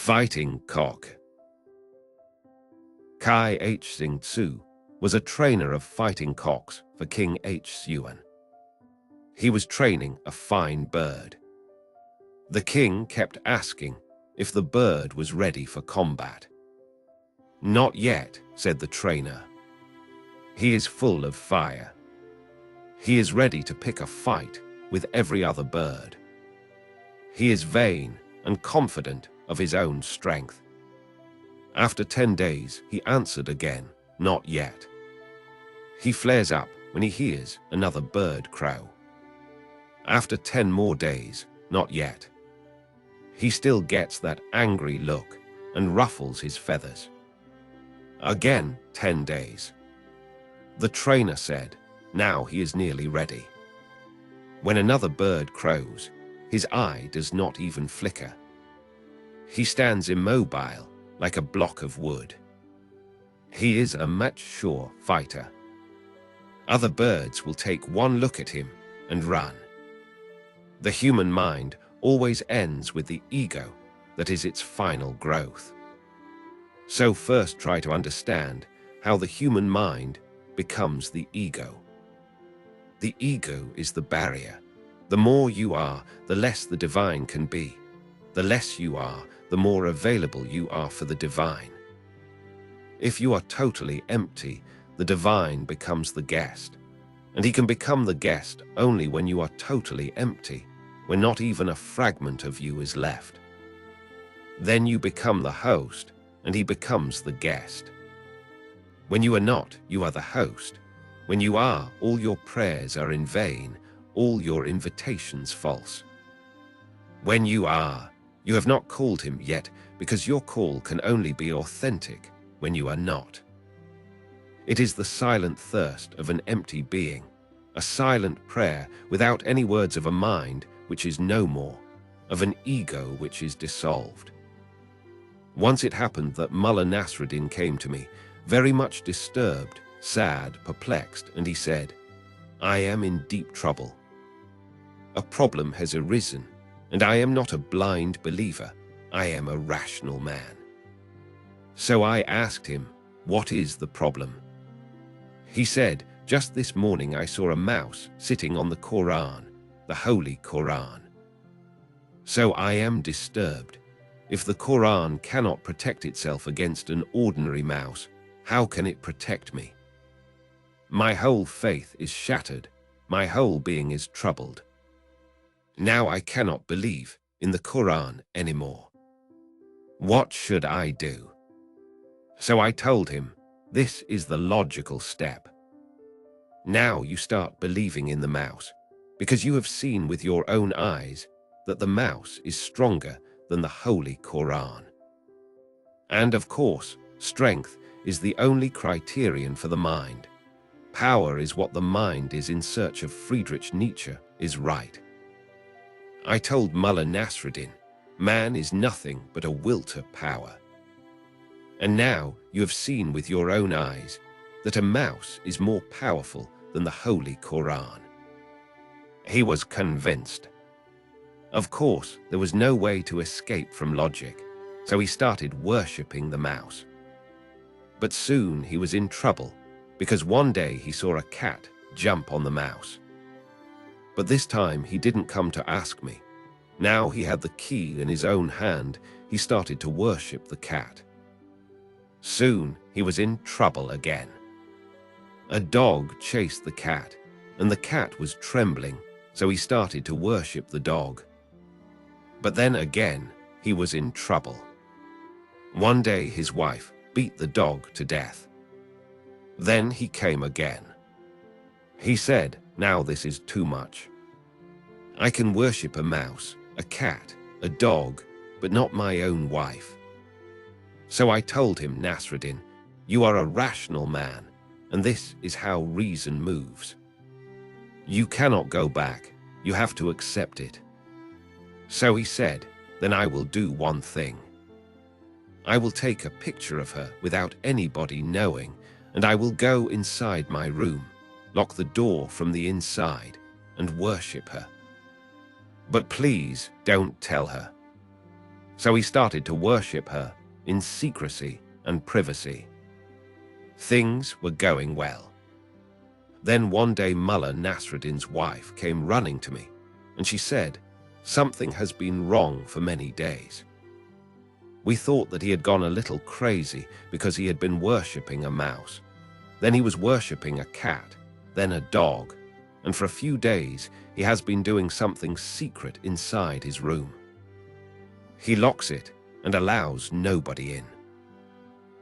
Fighting cock. Kai H. Sing Tzu was a trainer of fighting cocks for King H. Yuan. He was training a fine bird. The king kept asking if the bird was ready for combat. "Not yet," said the trainer. "He is full of fire. He is ready to pick a fight with every other bird. He is vain and confident of his own strength." After 10 days, he answered again, "Not yet." He flares up when he hears another bird crow. After 10 more days, "Not yet." He still gets that angry look and ruffles his feathers. Again 10 days. The trainer said, now he is nearly ready. When another bird crows, his eye does not even flicker. He stands immobile like a block of wood. He is a mature fighter. Other birds will take one look at him and run. The human mind always ends with the ego that is its final growth. So first try to understand how the human mind becomes the ego. The ego is the barrier. The more you are, the less the divine can be. The less you are, the more available you are for the divine. If you are totally empty, the divine becomes the guest. And he can become the guest only when you are totally empty, when not even a fragment of you is left. Then you become the host, and he becomes the guest. When you are not, you are the host. When you are, all your prayers are in vain, all your invitations false. When you are, you have not called him yet, because your call can only be authentic when you are not. It is the silent thirst of an empty being, a silent prayer without any words of a mind which is no more, of an ego which is dissolved. Once it happened that Mullah Nasruddin came to me, very much disturbed, sad, perplexed, and he said, "I am in deep trouble. A problem has arisen, and I am not a blind believer, I am a rational man." So I asked him, "What is the problem?" He said, "Just this morning I saw a mouse sitting on the Quran, the Holy Quran." So I am disturbed. If the Quran cannot protect itself against an ordinary mouse, how can it protect me? My whole faith is shattered. My whole being is troubled. Now I cannot believe in the Quran anymore. What should I do? So I told him, this is the logical step. Now you start believing in the mouse, because you have seen with your own eyes that the mouse is stronger than the Holy Quran. And of course, strength is the only criterion for the mind. Power is what the mind is in search of. Friedrich Nietzsche is right. I told Mullah Nasruddin, man is nothing but a will to power. And now you have seen with your own eyes that a mouse is more powerful than the Holy Quran. He was convinced. Of course, there was no way to escape from logic, so he started worshipping the mouse. But soon he was in trouble, because one day he saw a cat jump on the mouse. But this time he didn't come to ask me. Now he had the key in his own hand, he started to worship the cat. Soon he was in trouble again. A dog chased the cat, and the cat was trembling, so he started to worship the dog. But then again, he was in trouble. One day his wife beat the dog to death. Then he came again. He said, now this is too much. I can worship a mouse, a cat, a dog, but not my own wife. So I told him, Nasruddin, you are a rational man, and this is how reason moves. You cannot go back, you have to accept it. So he said, then I will do one thing. I will take a picture of her without anybody knowing, and I will go inside my room, lock the door from the inside, and worship her. But please don't tell her. So he started to worship her in secrecy and privacy. Things were going well. Then one day Mullah Nasruddin's wife came running to me, and she said, "Something has been wrong for many days." We thought that he had gone a little crazy because he had been worshipping a mouse. Then he was worshipping a cat, then a dog, and for a few days he has been doing something secret inside his room. He locks it and allows nobody in.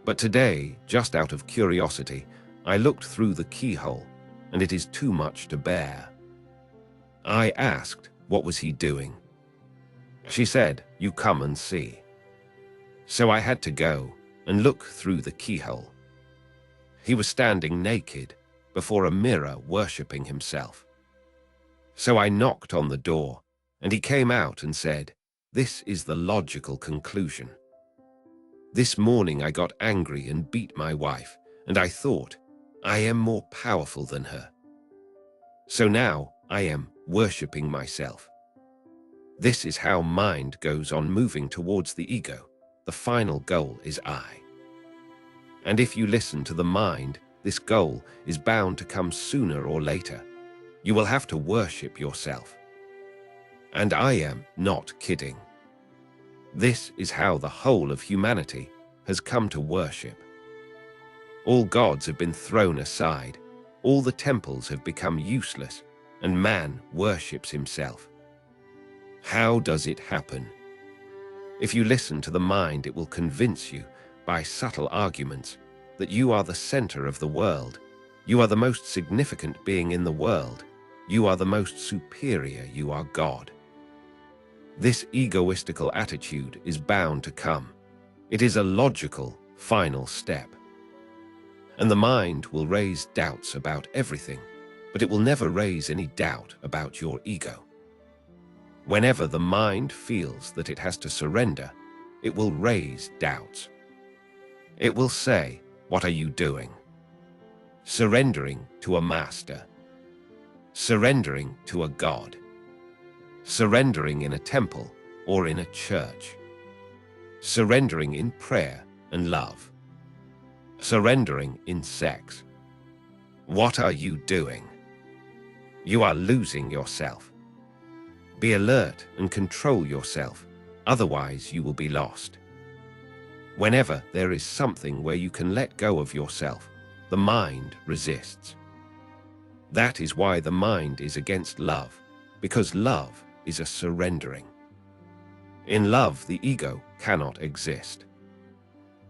But today, just out of curiosity, I looked through the keyhole, and it is too much to bear. I asked, what was he doing? She said, "You come and see." So I had to go and look through the keyhole. He was standing naked before a mirror worshipping himself. So I knocked on the door, and he came out and said, "This is the logical conclusion. This morning I got angry and beat my wife, and I thought, I am more powerful than her. So now I am worshipping myself." This is how mind goes on moving towards the ego. The final goal is I. And if you listen to the mind, this goal is bound to come sooner or later. You will have to worship yourself. And I am not kidding. This is how the whole of humanity has come to worship. All gods have been thrown aside, all the temples have become useless, and man worships himself. How does it happen? If you listen to the mind, it will convince you, by subtle arguments, that you are the center of the world, you are the most significant being in the world, you are the most superior, you are God. This egoistical attitude is bound to come. It is a logical, final step. And the mind will raise doubts about everything, but it will never raise any doubt about your ego. Whenever the mind feels that it has to surrender, it will raise doubts. It will say, "What are you doing?" Surrendering to a master. Surrendering to a god. Surrendering in a temple or in a church. Surrendering in prayer and love. Surrendering in sex. What are you doing? You are losing yourself. Be alert and control yourself, otherwise you will be lost. Whenever there is something where you can let go of yourself, the mind resists. That is why the mind is against love, because love is a surrendering. In love, the ego cannot exist.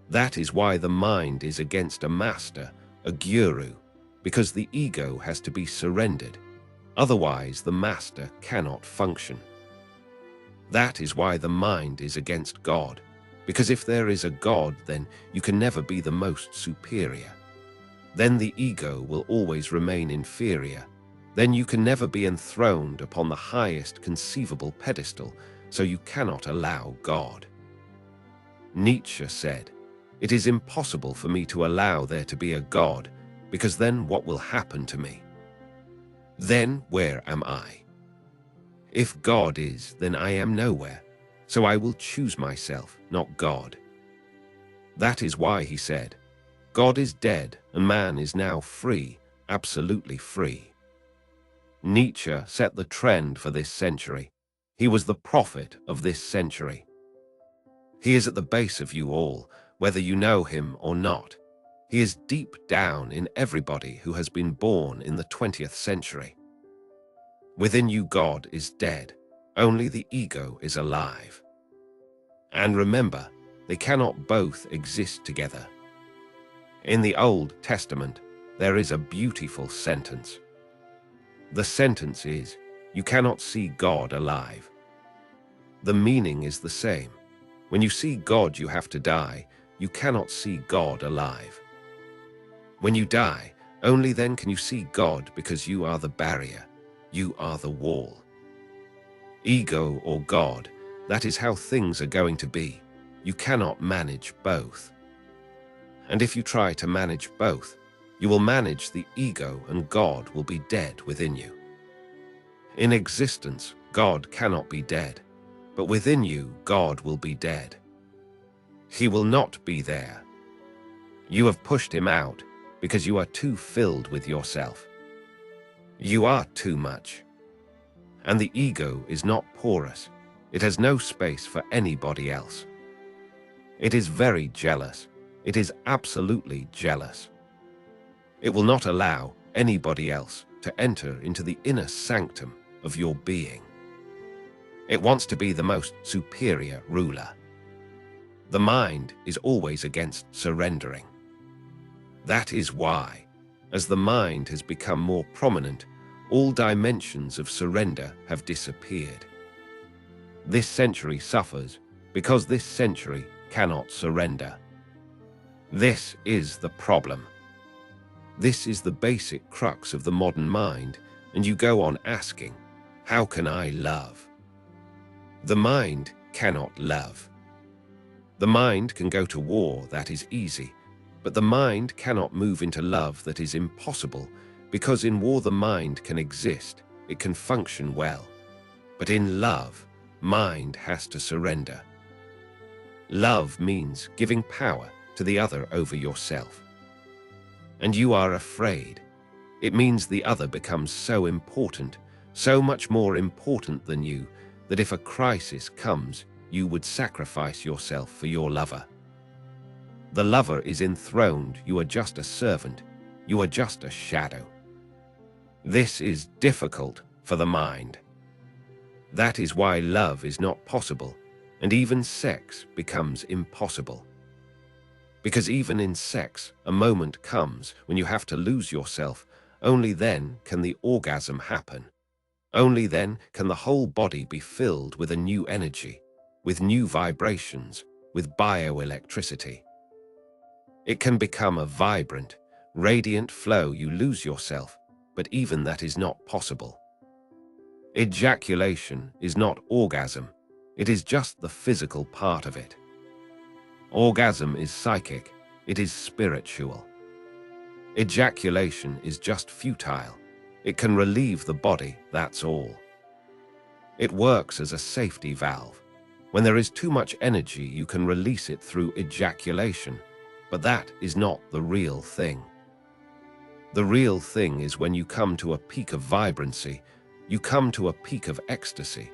That is why the mind is against a master, a guru, because the ego has to be surrendered. Otherwise, the master cannot function. That is why the mind is against God, because if there is a God, then you can never be the most superior. Then the ego will always remain inferior. Then you can never be enthroned upon the highest conceivable pedestal, so you cannot allow God. Nietzsche said, "It is impossible for me to allow there to be a God, because then what will happen to me? Then where am I? If God is, then I am nowhere, so I will choose myself, not God." That is why he said, "God is dead and man is now free, absolutely free." Nietzsche set the trend for this century. He was the prophet of this century. He is at the base of you all, whether you know him or not. He is deep down in everybody who has been born in the 20th century. Within you, God is dead. Only the ego is alive. And remember, they cannot both exist together. In the Old Testament, there is a beautiful sentence. The sentence is, "You cannot see God alive." The meaning is the same. When you see God, you have to die. You cannot see God alive. When you die, only then can you see God, because you are the barrier. You are the wall. Ego or God, that is how things are going to be. You cannot manage both. And if you try to manage both, you will manage the ego and God will be dead within you. In existence, God cannot be dead. but within you God will be dead. He will not be there. You have pushed him out because you are too filled with yourself. You are too much. And the ego is not porous. It has no space for anybody else. It is very jealous. It is absolutely jealous. It will not allow anybody else to enter into the inner sanctum of your being. It wants to be the most superior ruler. The mind is always against surrendering. That is why, as the mind has become more prominent, all dimensions of surrender have disappeared. This century suffers because this century cannot surrender. This is the problem. This is the basic crux of the modern mind, and you go on asking, how can I love? The mind cannot love. The mind can go to war, that is easy, but the mind cannot move into love, that is impossible, because in war the mind can exist, it can function well. But in love, mind has to surrender. Love means giving power to the other over yourself. And you are afraid. It means the other becomes so important, so much more important than you, that if a crisis comes, you would sacrifice yourself for your lover. The lover is enthroned, you are just a servant, you are just a shadow. This is difficult for the mind. That is why love is not possible, and even sex becomes impossible. Because even in sex, a moment comes when you have to lose yourself. Only then can the orgasm happen. Only then can the whole body be filled with a new energy, with new vibrations, with bioelectricity. It can become a vibrant, radiant flow. You lose yourself, but even that is not possible. Ejaculation is not orgasm. It is just the physical part of it. Orgasm is psychic. It is spiritual. Ejaculation is just futile. It can relieve the body, that's all. It works as a safety valve. When there is too much energy, you can release it through ejaculation, but that is not the real thing. The real thing is when you come to a peak of vibrancy, you come to a peak of ecstasy,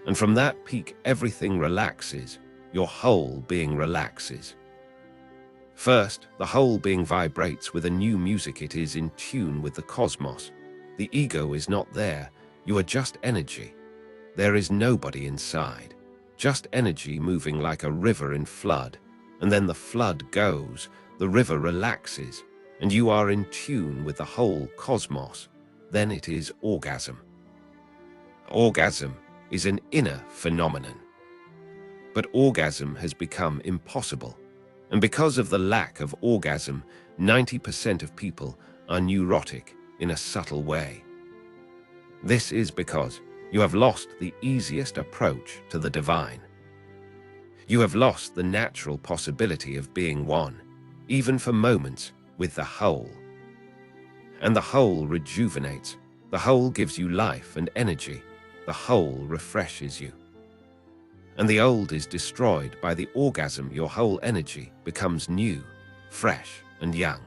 and from that peak everything relaxes, your whole being relaxes. First, the whole being vibrates with a new music. It is in tune with the cosmos. The ego is not there. You are just energy. There is nobody inside. Just energy moving like a river in flood. And then the flood goes, the river relaxes, and you are in tune with the whole cosmos. Then it is orgasm. Orgasm is an inner phenomenon. But orgasm has become impossible. And because of the lack of orgasm, 90% of people are neurotic in a subtle way. This is because you have lost the easiest approach to the divine. You have lost the natural possibility of being one, even for moments, with the whole. And the whole rejuvenates. The whole gives you life and energy. The whole refreshes you. And the old is destroyed by the orgasm. Your whole energy becomes new, fresh, and young.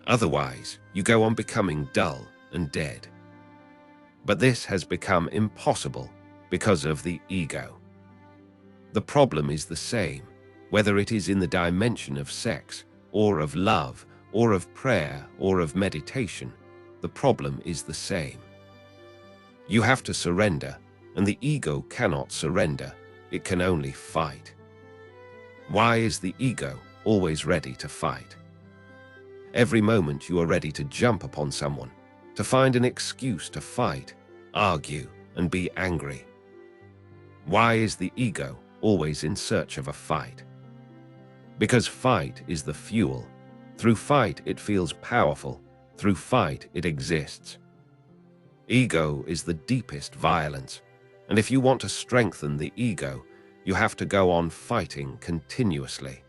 Otherwise, you go on becoming dull and dead. But this has become impossible because of the ego. The problem is the same, whether it is in the dimension of sex, or of love, or of prayer, or of meditation. The problem is the same. You have to surrender, and the ego cannot surrender. It can only fight. Why is the ego always ready to fight? Every moment you are ready to jump upon someone, to find an excuse to fight, argue, and be angry. Why is the ego always in search of a fight? Because fight is the fuel. Through fight it feels powerful. Through fight it exists. Ego is the deepest violence, and if you want to strengthen the ego, you have to go on fighting continuously.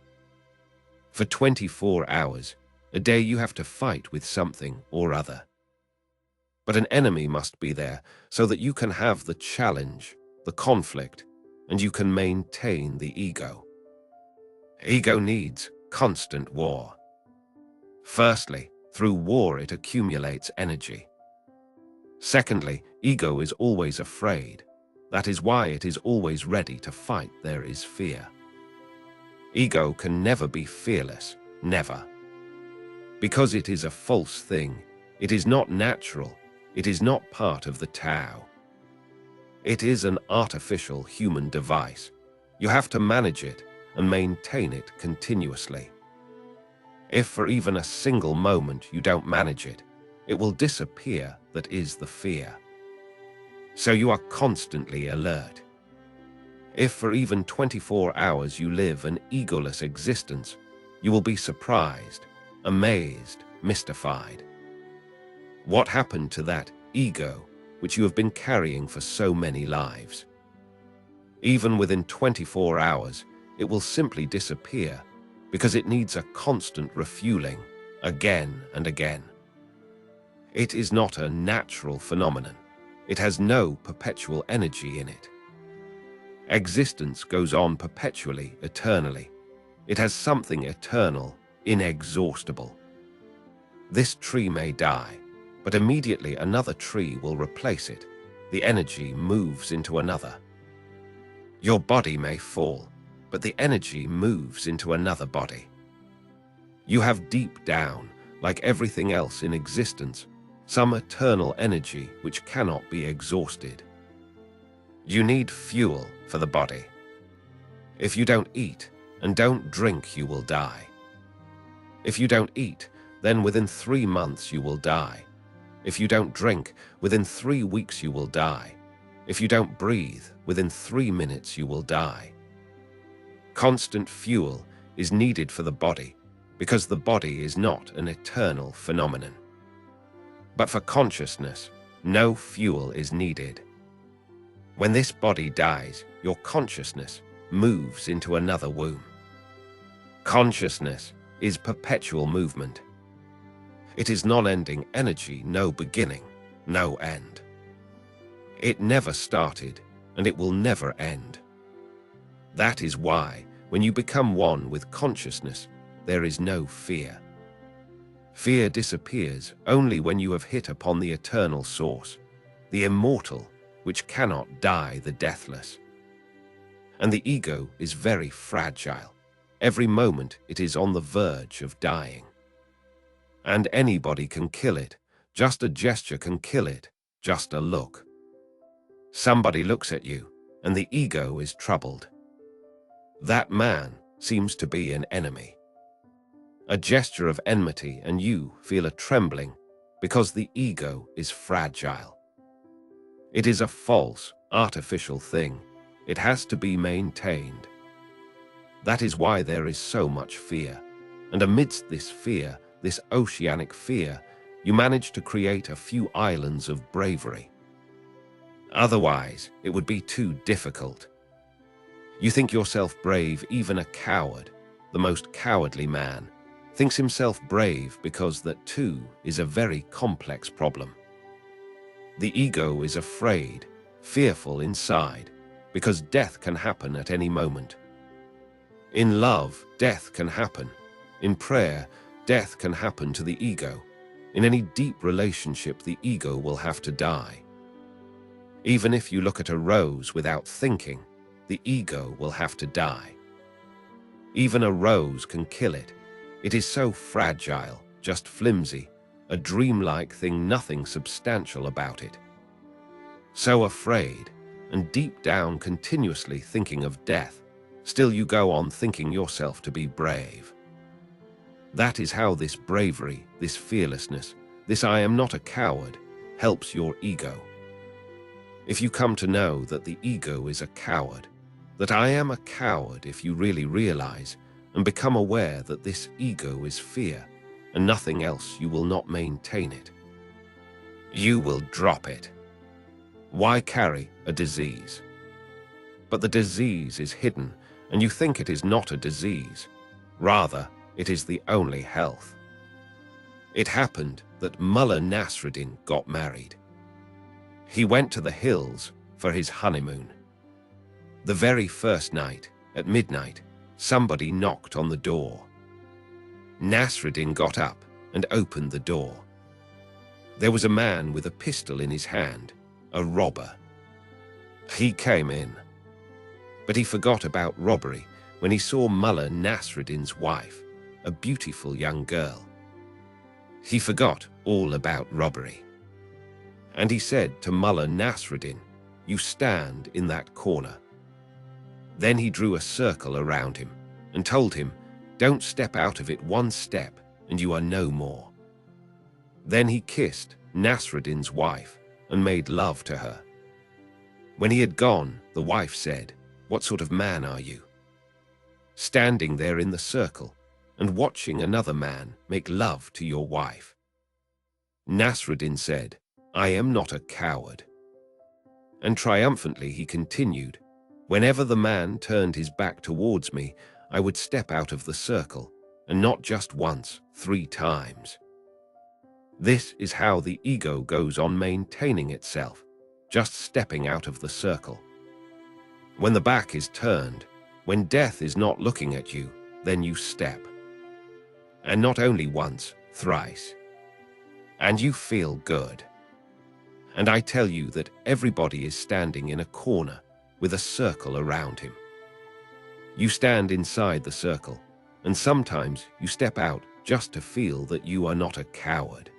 For 24 hours a day you have to fight with something or other. But an enemy must be there so that you can have the challenge, the conflict, and you can maintain the ego. Ego needs constant war. Firstly, through war it accumulates energy. Secondly, ego is always afraid. That is why it is always ready to fight. There is fear. Ego can never be fearless, never. Because it is a false thing, it is not natural, it is not part of the Tao. It is an artificial human device. You have to manage it and maintain it continuously. If for even a single moment you don't manage it, it will disappear. That is the fear. So you are constantly alert. If for even 24 hours you live an egoless existence, you will be surprised, amazed, mystified. What happened to that ego which you have been carrying for so many lives? Even within 24 hours, it will simply disappear because it needs a constant refueling again and again. It is not a natural phenomenon. It has no perpetual energy in it. Existence goes on perpetually, eternally. It has something eternal, inexhaustible. This tree may die, but immediately another tree will replace it. The energy moves into another. Your body may fall, but the energy moves into another body. You have deep down, like everything else in existence, some eternal energy which cannot be exhausted. You need fuel for the body. If you don't eat and don't drink, you will die. If you don't eat, then within 3 months you will die. If you don't drink, within 3 weeks you will die. If you don't breathe, within 3 minutes you will die. Constant fuel is needed for the body because the body is not an eternal phenomenon. But for consciousness, no fuel is needed. When this body dies, your consciousness moves into another womb. Consciousness is perpetual movement. It is non-ending energy, no beginning, no end. It never started, and it will never end. That is why, when you become one with consciousness, there is no fear. Fear disappears only when you have hit upon the eternal source, the immortal, which cannot die, the deathless. And the ego is very fragile. Every moment it is on the verge of dying. And anybody can kill it. Just a gesture can kill it. Just a look. Somebody looks at you, and the ego is troubled. That man seems to be an enemy. A gesture of enmity, and you feel a trembling because the ego is fragile. It is a false, artificial thing. It has to be maintained. That is why there is so much fear. And amidst this fear, this oceanic fear, you manage to create a few islands of bravery. Otherwise, it would be too difficult. You think yourself brave. Even a coward, the most cowardly man, thinks himself brave because that too is a very complex problem. The ego is afraid, fearful inside, because death can happen at any moment. In love, death can happen. In prayer, death can happen to the ego. In any deep relationship, the ego will have to die. Even if you look at a rose without thinking, the ego will have to die. Even a rose can kill it. It is so fragile, just flimsy, a dreamlike thing, nothing substantial about it. So afraid, and deep down continuously thinking of death, still you go on thinking yourself to be brave. That is how this bravery, this fearlessness, this I am not a coward, helps your ego. If you come to know that the ego is a coward, that I am a coward, if you really realize and become aware that this ego is fear and nothing else, you will not maintain it. You will drop it. Why carry a disease? But the disease is hidden, and you think it is not a disease. Rather, it is the only health. It happened that Mullah Nasruddin got married. He went to the hills for his honeymoon. The very first night, at midnight, somebody knocked on the door. Nasruddin got up and opened the door. There was a man with a pistol in his hand, a robber. He came in, but he forgot about robbery when he saw Mullah Nasruddin's wife, a beautiful young girl. He forgot all about robbery. And he said to Mullah Nasruddin, "You stand in that corner." Then he drew a circle around him and told him, "Don't step out of it one step and you are no more." Then he kissed Nasruddin's wife and made love to her. When he had gone, the wife said, "What sort of man are you?" Standing there in the circle and watching another man make love to your wife. Nasruddin said, "I am not a coward." And triumphantly he continued, "Whenever the man turned his back towards me, I would step out of the circle, and not just once, 3 times. This is how the ego goes on maintaining itself, just stepping out of the circle. When the back is turned, when death is not looking at you, then you step. And not only once, thrice. And you feel good. And I tell you that everybody is standing in a corner with a circle around him. You stand inside the circle, and sometimes you step out just to feel that you are not a coward.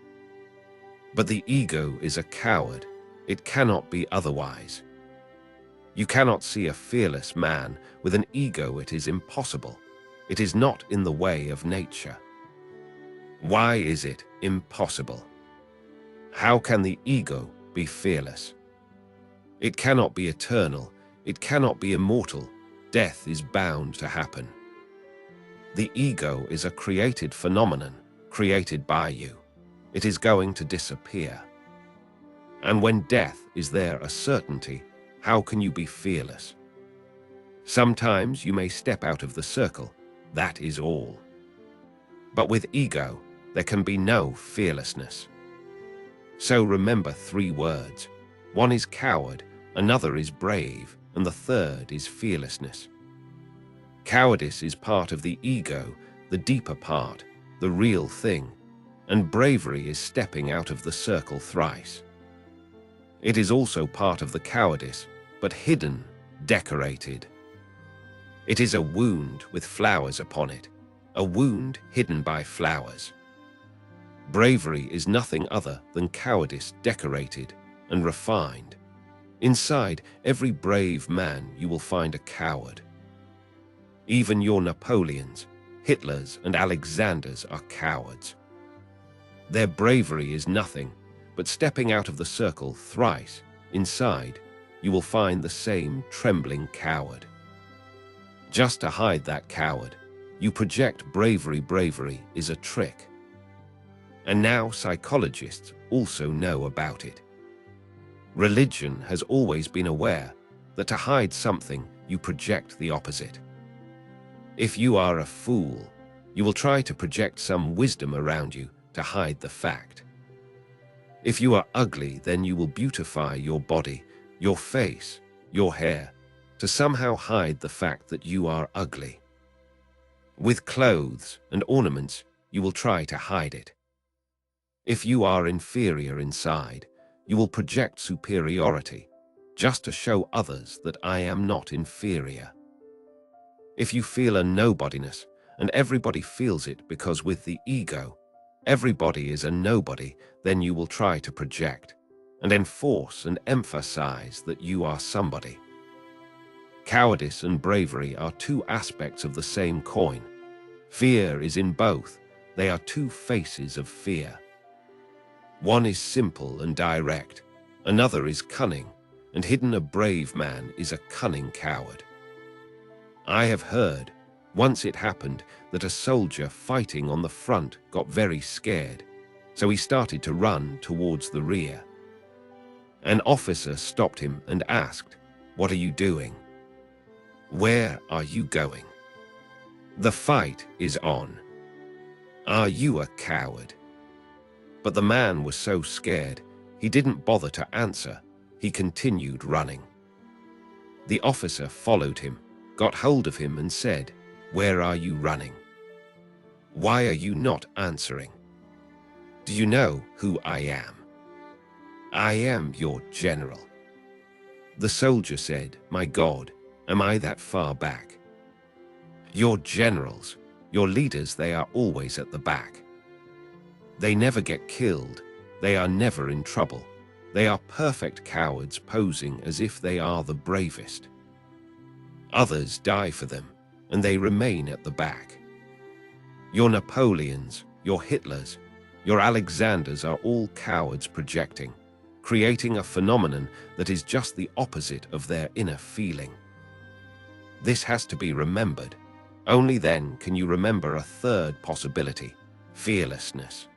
But the ego is a coward. It cannot be otherwise. You cannot see a fearless man with an ego. It is impossible. It is not in the way of nature. Why is it impossible? How can the ego be fearless? It cannot be eternal. It cannot be immortal. Death is bound to happen. The ego is a created phenomenon, created by you. It is going to disappear. And when death is there a certainty, how can you be fearless? Sometimes you may step out of the circle, that is all. But with ego, there can be no fearlessness. So remember 3 words. One is coward, another is brave, and the third is fearlessness. Cowardice is part of the ego, the deeper part, the real thing, and bravery is stepping out of the circle thrice. It is also part of the cowardice, but hidden, decorated. It is a wound with flowers upon it, a wound hidden by flowers. Bravery is nothing other than cowardice decorated and refined. Inside every brave man you will find a coward. Even your Napoleons, Hitlers, and Alexanders are cowards. Their bravery is nothing, but stepping out of the circle thrice, inside, you will find the same trembling coward. Just to hide that coward, you project bravery. Bravery is a trick. And now psychologists also know about it. Religion has always been aware that to hide something, you project the opposite. If you are a fool, you will try to project some wisdom around you to hide the fact. If you are ugly, then you will beautify your body, your face, your hair, to somehow hide the fact that you are ugly. With clothes and ornaments, you will try to hide it. If you are inferior inside, you will project superiority, just to show others that I am not inferior. If you feel a nobodiness, and everybody feels it because with the ego, everybody is a nobody, then you will try to project and enforce and emphasize that you are somebody. Cowardice and bravery are 2 aspects of the same coin. Fear is in both. They are 2 faces of fear. One is simple and direct, another is cunning, and hidden. A brave man is a cunning coward. I have heard, once it happened, that a soldier fighting on the front got very scared, so he started to run towards the rear. An officer stopped him and asked, "What are you doing? Where are you going? The fight is on. Are you a coward?" But the man was so scared, he didn't bother to answer. He continued running. The officer followed him, got hold of him and said, "Where are you running? Why are you not answering? Do you know who I am? I am your general." The soldier said, "My God, am I that far back? Your generals, your leaders, they are always at the back. They never get killed. They are never in trouble. They are perfect cowards posing as if they are the bravest. Others die for them, and they remain at the back. Your Napoleons, your Hitlers, your Alexanders are all cowards projecting, creating a phenomenon that is just the opposite of their inner feeling. This has to be remembered. Only then can you remember a third possibility: fearlessness.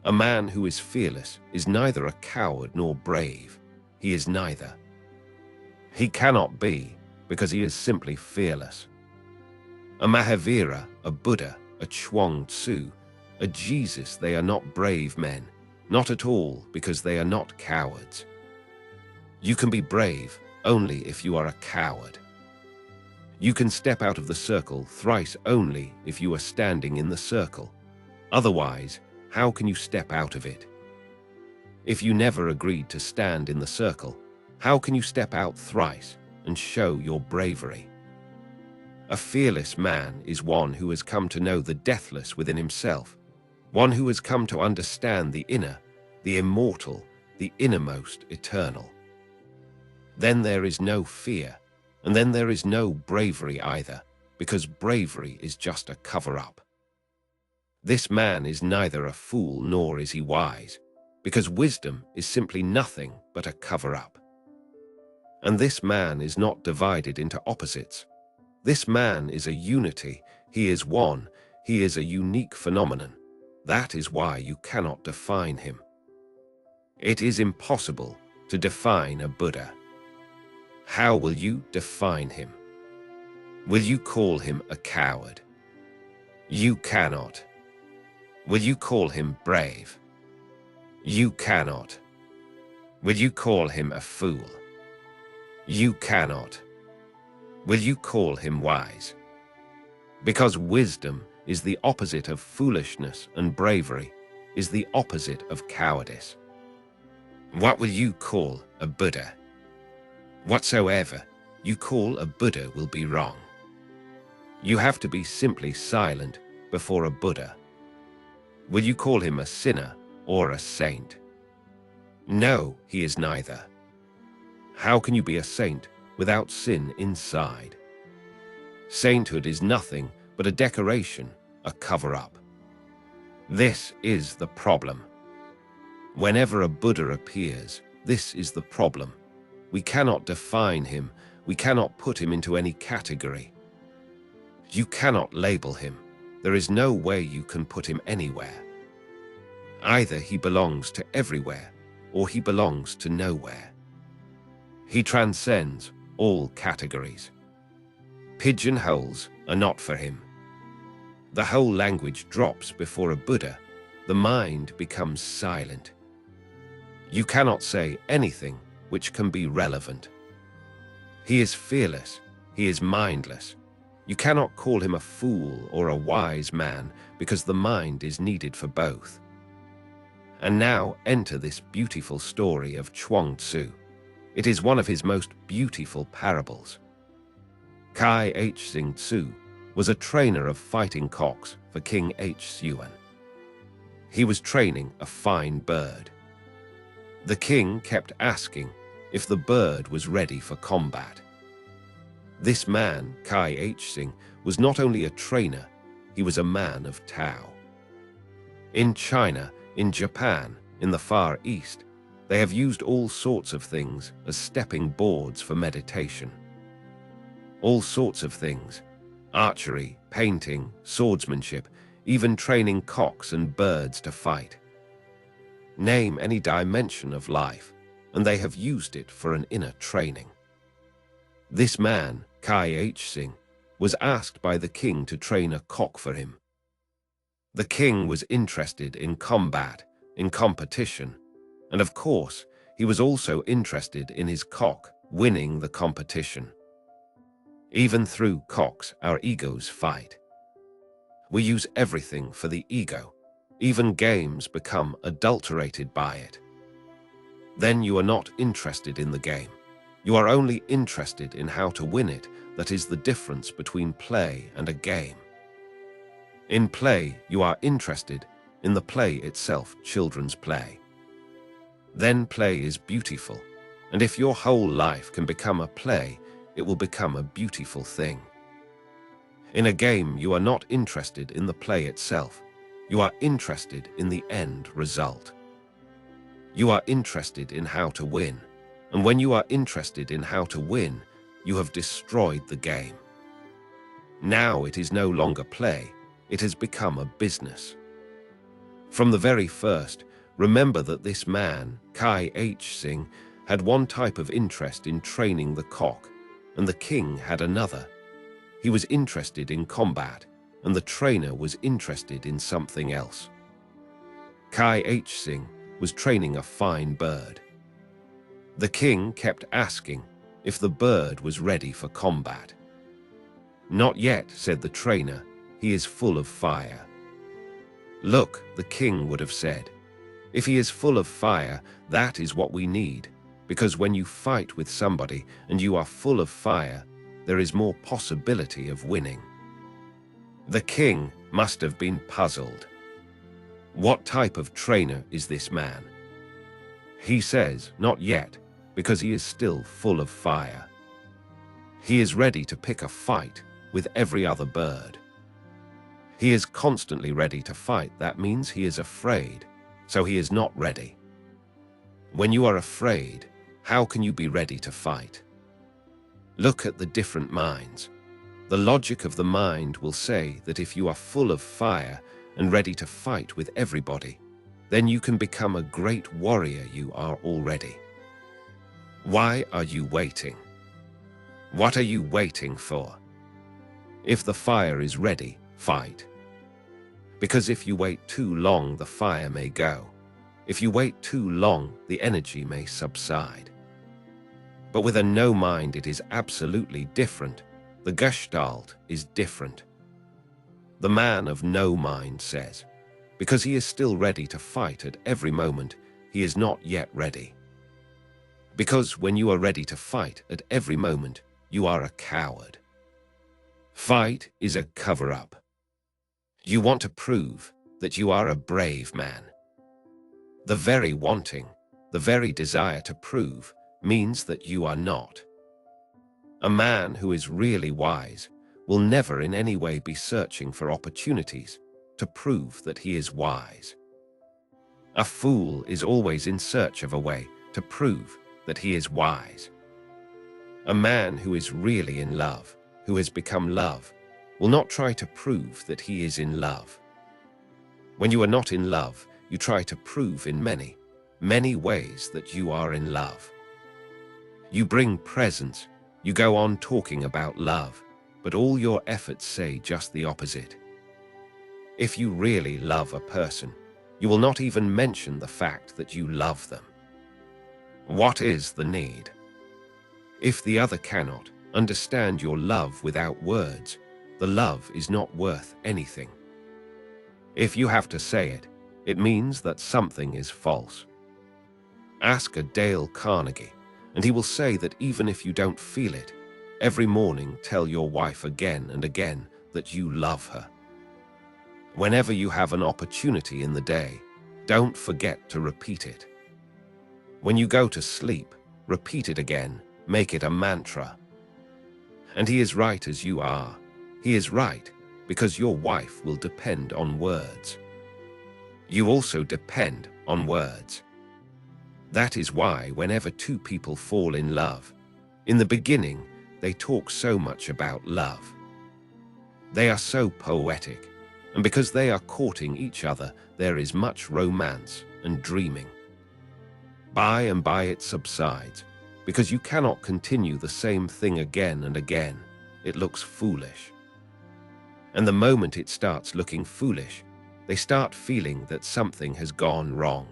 A man who is fearless is neither a coward nor brave. He is neither. He cannot be, because he is simply fearless. A Mahavira, a Buddha, a Zhuangzi, a Jesus, they are not brave men, not at all, because they are not cowards. You can be brave only if you are a coward. You can step out of the circle thrice only if you are standing in the circle. Otherwise, how can you step out of it? If you never agreed to stand in the circle, how can you step out thrice and show your bravery? A fearless man is one who has come to know the deathless within himself, one who has come to understand the inner, the immortal, the innermost eternal. Then there is no fear, and then there is no bravery either, because bravery is just a cover-up. This man is neither a fool nor is he wise, because wisdom is simply nothing but a cover-up. And this man is not divided into opposites. This man is a unity, he is one, he is a unique phenomenon. That is why you cannot define him. It is impossible to define a Buddha. How will you define him? Will you call him a coward? You cannot. Will you call him brave? You cannot. Will you call him a fool? You cannot. Will you call him wise? Because wisdom is the opposite of foolishness, and bravery is the opposite of cowardice. What will you call a Buddha? Whatsoever you call a Buddha will be wrong. You have to be simply silent before a Buddha. Will you call him a sinner or a saint? No, he is neither. How can you be a saint without sin inside? Sainthood is nothing but a decoration, a cover-up. This is the problem. Whenever a Buddha appears, this is the problem. We cannot define him. We cannot put him into any category. You cannot label him. There is no way you can put him anywhere. Either he belongs to everywhere, or he belongs to nowhere. He transcends all categories. Pigeonholes are not for him. The whole language drops before a Buddha. The mind becomes silent. You cannot say anything which can be relevant. He is fearless. He is mindless. You cannot call him a fool or a wise man, because the mind is needed for both. And now enter this beautiful story of Zhuangzi. It is one of his most beautiful parables. Cai Hsing Tzu was a trainer of fighting cocks for King Yuan. He was training a fine bird. The king kept asking if the bird was ready for combat. This man, Cai Hsing, was not only a trainer, he was a man of Tao. In China, in Japan, in the Far East, they have used all sorts of things as stepping boards for meditation. All sorts of things: archery, painting, swordsmanship, even training cocks and birds to fight. Name any dimension of life, and they have used it for an inner training. This man, Cai Hsing, was asked by the king to train a cock for him. The king was interested in combat, in competition, and of course, he was also interested in his cock, winning the competition. Even through cocks, our egos fight. We use everything for the ego. Even games become adulterated by it. Then you are not interested in the game. You are only interested in how to win it. That is the difference between play and a game. In play, you are interested in the play itself, children's play. Then play is beautiful, and if your whole life can become a play, it will become a beautiful thing. In a game, you are not interested in the play itself. You are interested in the end result. You are interested in how to win, and when you are interested in how to win, you have destroyed the game. Now it is no longer play, it has become a business. From the very first, remember that this man, Kai H. Singh, had one type of interest in training the cock, and the king had another. He was interested in combat, and the trainer was interested in something else. Kai H. Singh was training a fine bird. The king kept asking if the bird was ready for combat. "Not yet," said the trainer. "He is full of fire." "Look," the king would have said, "if he is full of fire, that is what we need, because when you fight with somebody and you are full of fire, there is more possibility of winning." The king must have been puzzled. What type of trainer is this man? He says, "Not yet," because he is still full of fire. He is ready to pick a fight with every other bird. He is constantly ready to fight. That means he is afraid, so he is not ready. When you are afraid, how can you be ready to fight? Look at the different minds. The logic of the mind will say that if you are full of fire and ready to fight with everybody, then you can become a great warrior. You are already. Why are you waiting? What are you waiting for? If the fire is ready, fight. Because if you wait too long, the fire may go. If you wait too long, the energy may subside. But with a no mind, it is absolutely different. The gestalt is different. The man of no mind says, because he is still ready to fight at every moment, he is not yet ready. Because when you are ready to fight at every moment, you are a coward. Fight is a cover-up. You want to prove that you are a brave man. The very wanting, the very desire to prove, means that you are not. A man who is really wise will never in any way be searching for opportunities to prove that he is wise. A fool is always in search of a way to prove that he is wise. A man who is really in love, who has become love, will not try to prove that he is in love. When you are not in love, you try to prove in many, many ways that you are in love. You bring presents, you go on talking about love, but all your efforts say just the opposite. If you really love a person, you will not even mention the fact that you love them. What is the need? If the other cannot understand your love without words, the love is not worth anything. If you have to say it, it means that something is false. Ask a Dale Carnegie, and he will say that even if you don't feel it, every morning tell your wife again and again that you love her. Whenever you have an opportunity in the day, don't forget to repeat it. When you go to sleep, repeat it again, make it a mantra. And he is right as you are. He is right because your wife will depend on words. You also depend on words. That is why whenever two people fall in love, in the beginning, they talk so much about love. They are so poetic, and because they are courting each other, there is much romance and dreaming. By and by it subsides, because you cannot continue the same thing again and again. It looks foolish. And the moment it starts looking foolish, they start feeling that something has gone wrong.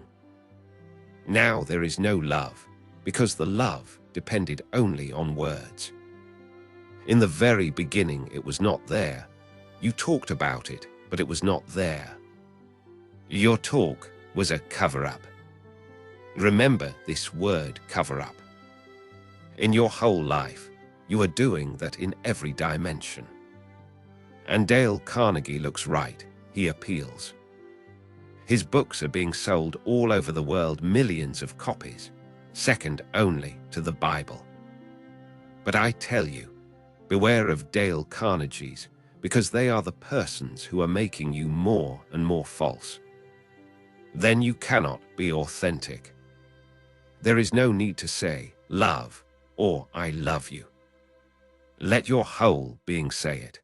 Now there is no love, because the love depended only on words. In the very beginning, it was not there. You talked about it, but it was not there. Your talk was a cover-up. Remember this word, cover-up. In your whole life, you are doing that in every dimension. And Dale Carnegie looks right. He appeals. His books are being sold all over the world, millions of copies, second only to the Bible. But I tell you, beware of Dale Carnegies, because they are the persons who are making you more and more false. Then you cannot be authentic. There is no need to say, love, or I love you. Let your whole being say it.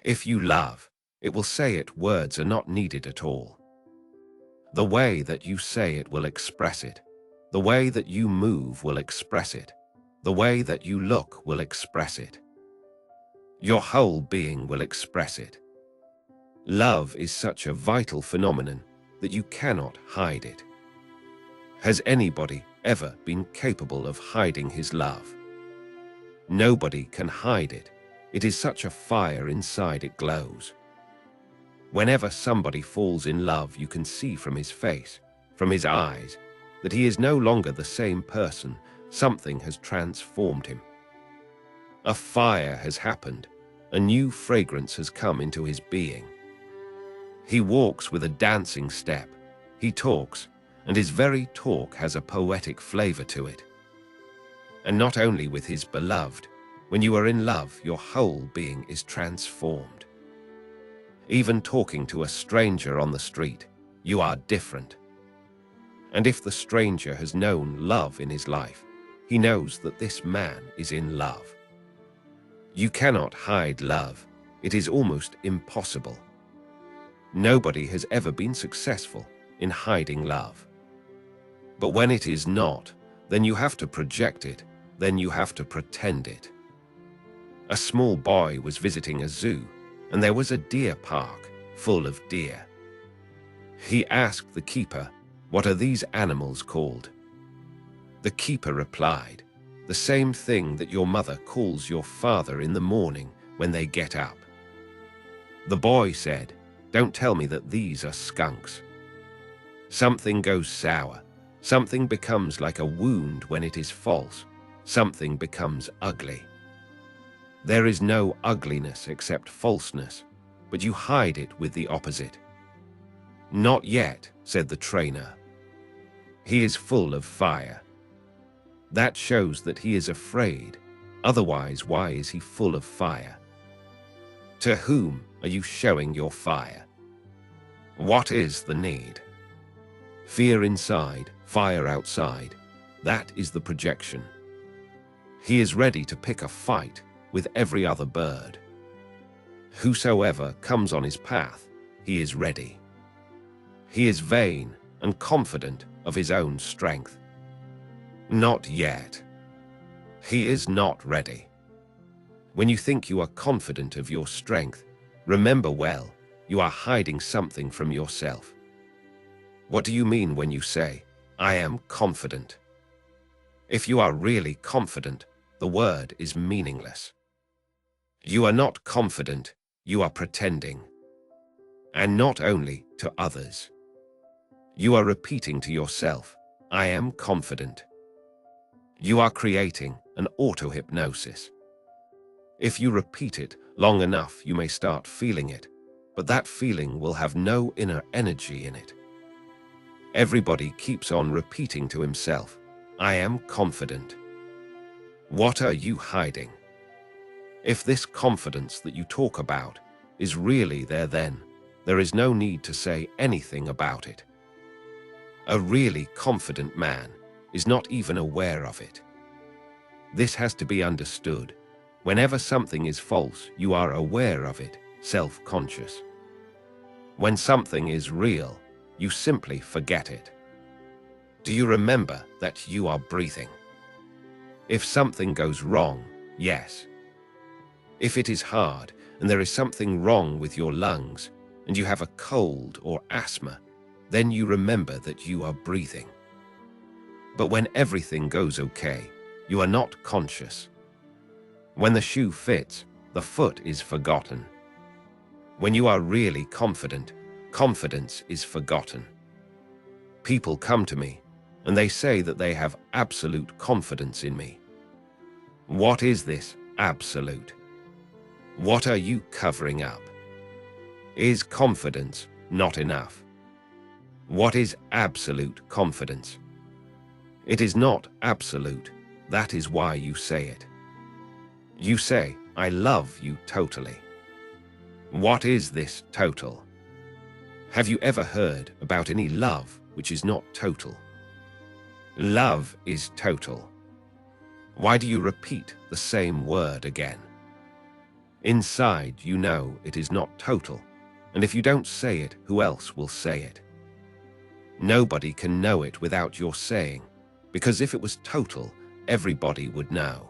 If you love, it will say it. Words are not needed at all. The way that you say it will express it. The way that you move will express it. The way that you look will express it. Your whole being will express it. Love is such a vital phenomenon that you cannot hide it. Has anybody ever been capable of hiding his love? Nobody can hide it. It is such a fire inside, it glows. Whenever somebody falls in love, you can see from his face, from his eyes, that he is no longer the same person. Something has transformed him. A fire has happened. A new fragrance has come into his being. He walks with a dancing step. He talks, and his very talk has a poetic flavor to it. And not only with his beloved, when you are in love, your whole being is transformed. Even talking to a stranger on the street, you are different. And if the stranger has known love in his life, he knows that this man is in love. You cannot hide love. It is almost impossible. Nobody has ever been successful in hiding love. But when it is not, then you have to project it, then you have to pretend it. A small boy was visiting a zoo, and there was a deer park full of deer. He asked the keeper, "What are these animals called?" The keeper replied, "The same thing that your mother calls your father in the morning when they get up." The boy said, "Don't tell me that these are skunks." Something goes sour. Something becomes like a wound when it is false. Something becomes ugly. There is no ugliness except falseness, but you hide it with the opposite. "Not yet," said the trainer. He is full of fire. That shows that he is afraid. Otherwise, why is he full of fire? To whom are you showing your fire? What is the need? Fear inside, fire outside. That is the projection. He is ready to pick a fight with every other bird. Whosoever comes on his path, he is ready. He is vain and confident of his own strength. Not yet. He is not ready. When you think you are confident of your strength, remember well, you are hiding something from yourself. What do you mean when you say, "I am confident"? If you are really confident, the word is meaningless. You are not confident, you are pretending. And not only to others. You are repeating to yourself, "I am confident." You are creating an auto-hypnosis. If you repeat it long enough, you may start feeling it, but that feeling will have no inner energy in it. Everybody keeps on repeating to himself, "I am confident." What are you hiding? If this confidence that you talk about is really there, then there is no need to say anything about it. A really confident man is not even aware of it. This has to be understood. Whenever something is false, you are aware of it, self-conscious. When something is real, you simply forget it. Do you remember that you are breathing? If something goes wrong, yes. If it is hard and there is something wrong with your lungs and you have a cold or asthma, then you remember that you are breathing. But when everything goes okay, you are not conscious. When the shoe fits, the foot is forgotten. When you are really confident, confidence is forgotten. People come to me, and they say that they have absolute confidence in me. What is this absolute? What are you covering up? Is confidence not enough? What is absolute confidence? It is not absolute. That is why you say it. You say, I love you totally. What is this total? Have you ever heard about any love which is not total? Love is total. Why do you repeat the same word again? Inside, you know it is not total, and if you don't say it, who else will say it? Nobody can know it without your saying, because if it was total, everybody would know.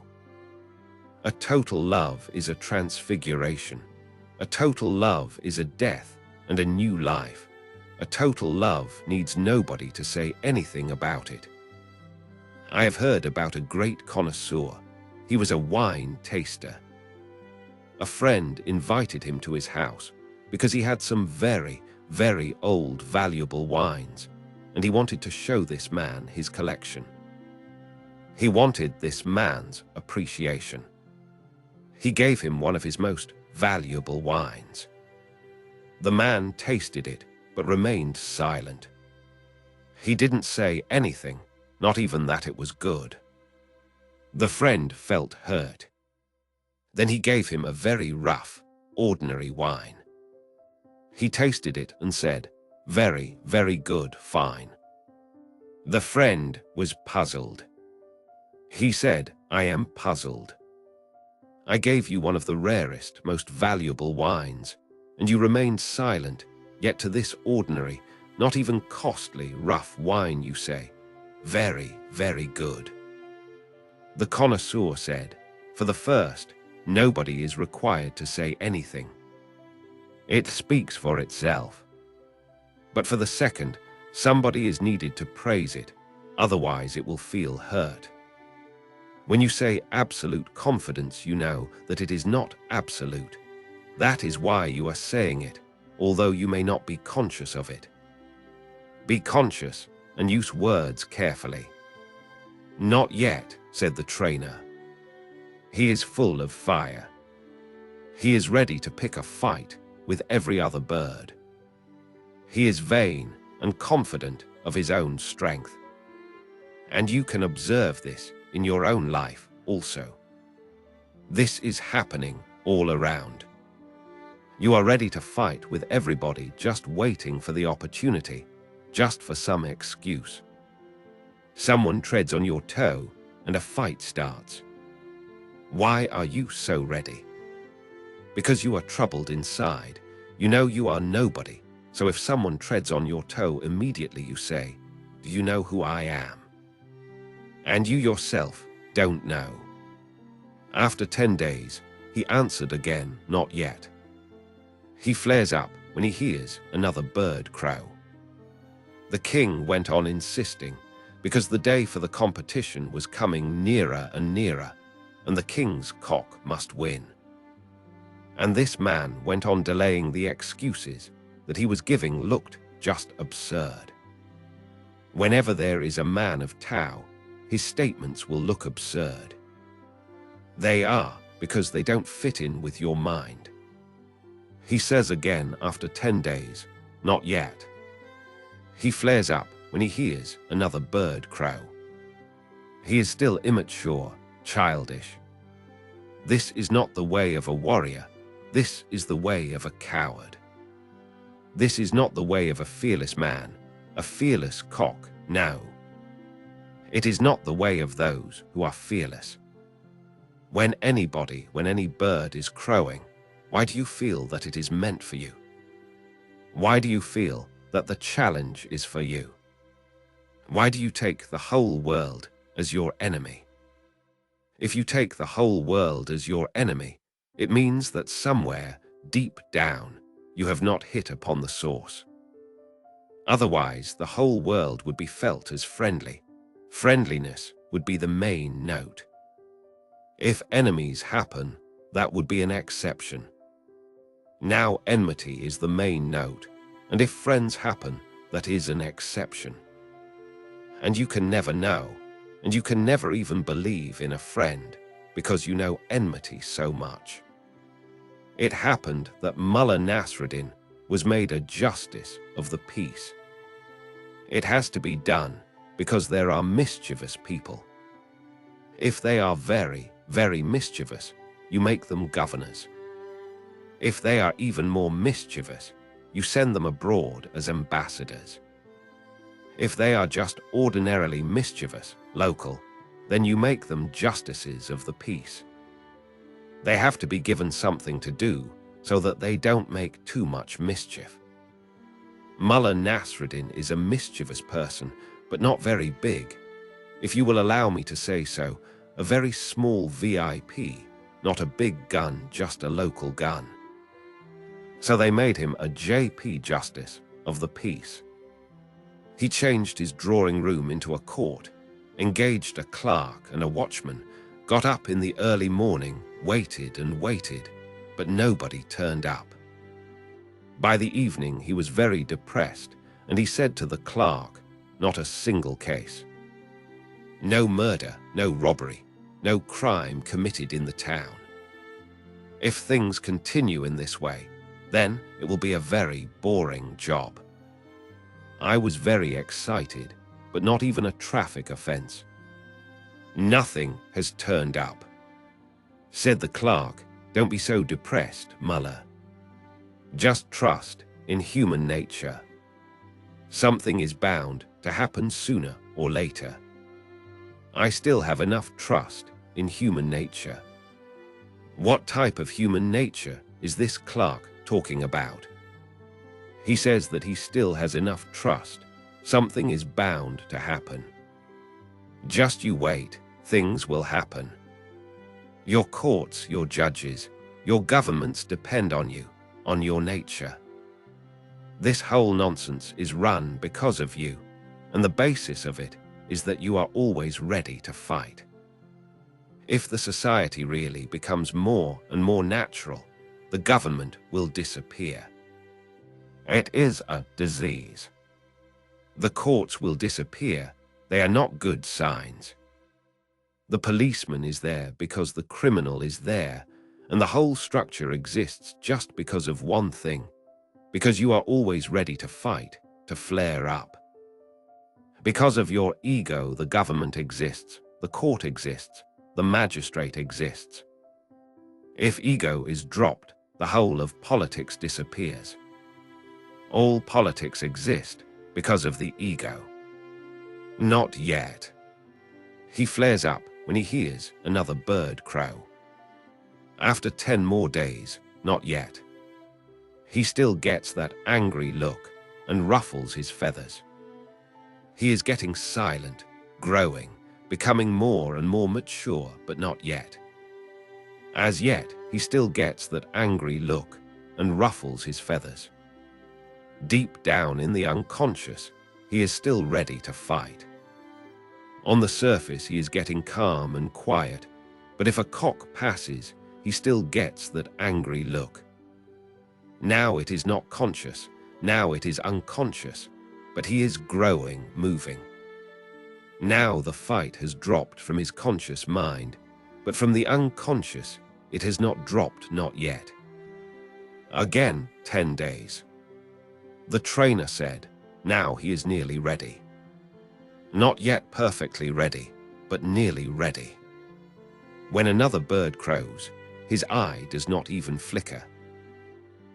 A total love is a transfiguration. A total love is a death and a new life. A total love needs nobody to say anything about it. I have heard about a great connoisseur. He was a wine taster. A friend invited him to his house because he had some very, very old, valuable wines, and he wanted to show this man his collection. He wanted this man's appreciation. He gave him one of his most valuable wines. The man tasted it, but remained silent. He didn't say anything, not even that it was good. The friend felt hurt. Then he gave him a very rough, ordinary wine. He tasted it and said, very, very good, fine. The friend was puzzled. He said, I am puzzled. I gave you one of the rarest, most valuable wines, and you remained silent, yet to this ordinary, not even costly, rough wine you say, very, very good. The connoisseur said, for the first, nobody is required to say anything. It speaks for itself. But for the second, somebody is needed to praise it, otherwise it will feel hurt. When you say absolute confidence, you know that it is not absolute. That is why you are saying it, although you may not be conscious of it. Be conscious and use words carefully. Not yet, said the trainer. He is full of fire. He is ready to pick a fight with every other bird. He is vain and confident of his own strength. And you can observe this in your own life also. This is happening all around. You are ready to fight with everybody, just waiting for the opportunity, just for some excuse. Someone treads on your toe and a fight starts. Why are you so ready? Because you are troubled inside. You know you are nobody. So if someone treads on your toe, immediately you say, do you know who I am? And you yourself don't know. After 10 days, he answered again, not yet. He flares up when he hears another bird crow. The king went on insisting, because the day for the competition was coming nearer and nearer, and the king's cock must win. And this man went on delaying. The excuses that he was giving looked just absurd. Whenever there is a man of Tao, his statements will look absurd. They are, because they don't fit in with your mind. He says again after 10 days, not yet. He flares up when he hears another bird crow. He is still immature, childish. This is not the way of a warrior. This is the way of a coward. This is not the way of a fearless man, a fearless cock, no. It is not the way of those who are fearless. When any bird is crowing, why do you feel that it is meant for you? Why do you feel that the challenge is for you? Why do you take the whole world as your enemy? If you take the whole world as your enemy, it means that somewhere, deep down, you have not hit upon the source. Otherwise, the whole world would be felt as friendly, Friendliness would be the main note. If enemies happen, that would be an exception. Now enmity is the main note, and if friends happen, that is an exception. And you can never know, and you can never even believe in a friend, because you know enmity so much. It happened that Mullah Nasruddin was made a justice of the peace. It has to be done because there are mischievous people. If they are very, very mischievous, you make them governors. If they are even more mischievous, you send them abroad as ambassadors. If they are just ordinarily mischievous, local, then you make them justices of the peace. They have to be given something to do so that they don't make too much mischief. Mullah Nasruddin is a mischievous person, but not very big. If you will allow me to say so, a very small VIP, not a big gun, just a local gun. So they made him a JP Justice of the Peace. He changed his drawing room into a court, engaged a clerk and a watchman, got up in the early morning, waited and waited, but nobody turned up. By the evening he was very depressed, and he said to the clerk, not a single case. No murder, no robbery, no crime committed in the town. If things continue in this way, then it will be a very boring job. I was very excited, but not even a traffic offense. Nothing has turned up. Said the clerk, don't be so depressed, Mullah. Just trust in human nature. Something is bound to happen sooner or later. I still have enough trust in human nature. What type of human nature is this clerk talking about? He says that he still has enough trust. Something is bound to happen. Just you wait, things will happen. Your courts, your judges, your governments depend on you, on your nature. This whole nonsense is run because of you, and the basis of it is that you are always ready to fight. If the society really becomes more and more natural, the government will disappear. It is a disease. The courts will disappear. They are not good signs. The policeman is there because the criminal is there, and the whole structure exists just because of one thing, because you are always ready to fight, to flare up. Because of your ego, the government exists, the court exists, the magistrate exists. If ego is dropped, the whole of politics disappears. All politics exist because of the ego. Not yet. He flares up when he hears another bird crow. After 10 more days, not yet. He still gets that angry look and ruffles his feathers. He is getting silent, growing, becoming more and more mature, but not yet. As yet, he still gets that angry look and ruffles his feathers. Deep down in the unconscious, he is still ready to fight. On the surface, he is getting calm and quiet, but if a cock passes, he still gets that angry look. Now it is not conscious, now it is unconscious, but he is growing, moving. Now the fight has dropped from his conscious mind, but from the unconscious, it has not dropped, not yet. Again, 10 days. The trainer said, now he is nearly ready. Not yet perfectly ready, but nearly ready. When another bird crows, his eye does not even flicker.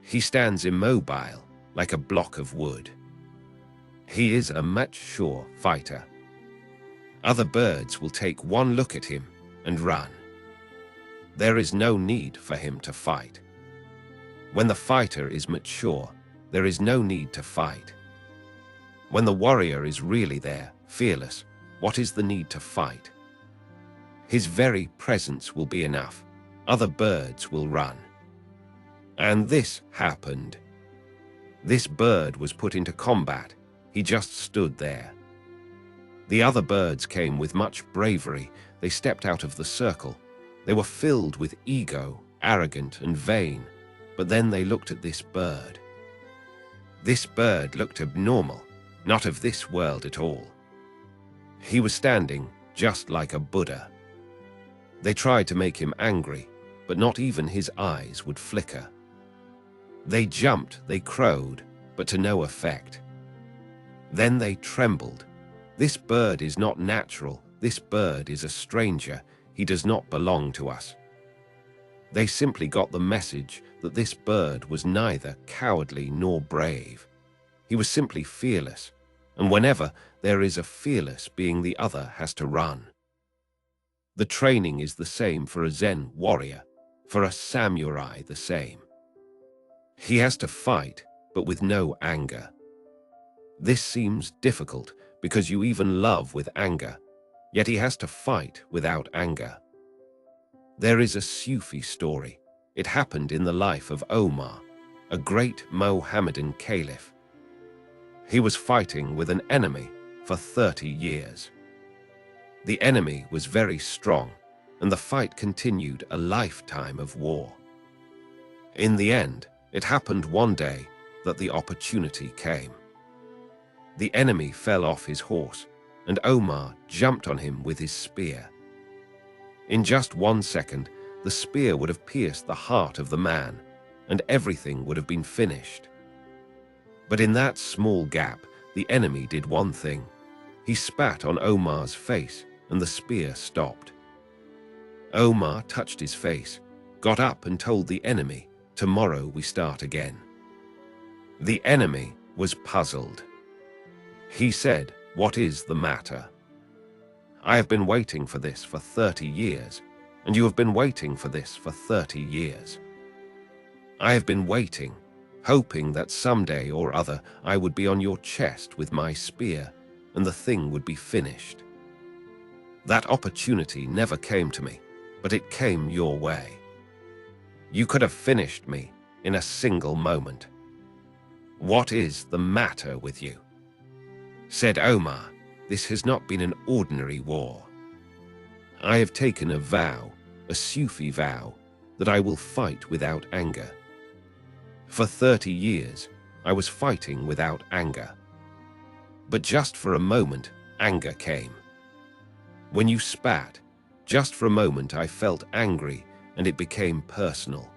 He stands immobile, like a block of wood. He is a mature fighter. Other birds will take one look at him and run. There is no need for him to fight. When the fighter is mature, there is no need to fight. When the warrior is really there, fearless, what is the need to fight? His very presence will be enough. Other birds will run. And this happened. This bird was put into combat. He just stood there. The other birds came with much bravery. They stepped out of the circle. They were filled with ego, arrogant and vain. But then they looked at this bird. This bird looked abnormal, not of this world at all. He was standing just like a Buddha. They tried to make him angry, but not even his eyes would flicker. They jumped, they crowed, but to no effect. Then they trembled. This bird is not natural. This bird is a stranger. He does not belong to us. They simply got the message that this bird was neither cowardly nor brave. He was simply fearless, and whenever there is a fearless being, the other has to run. The training is the same for a Zen warrior, for a samurai the same. He has to fight, but with no anger. This seems difficult because you even love with anger, yet he has to fight without anger. There is a Sufi story. It happened in the life of Omar, a great Mohammedan caliph. He was fighting with an enemy for 30 years. The enemy was very strong, and the fight continued a lifetime of war. In the end, it happened one day that the opportunity came. The enemy fell off his horse, and Omar jumped on him with his spear. In just 1 second, the spear would have pierced the heart of the man, and everything would have been finished. But in that small gap, the enemy did one thing. He spat on Omar's face, and the spear stopped. Omar touched his face, got up and told the enemy, "Tomorrow we start again." The enemy was puzzled. He said, "What is the matter? I have been waiting for this for 30 years, and you have been waiting for this for 30 years. I have been waiting, hoping that someday or other I would be on your chest with my spear, and the thing would be finished. That opportunity never came to me, but it came your way. You could have finished me in a single moment. What is the matter with you?" Said Omar, "This has not been an ordinary war. I have taken a vow, a Sufi vow, that I will fight without anger. For 30 years, I was fighting without anger. But just for a moment, anger came. When you spat, just for a moment I felt angry, and it became personal.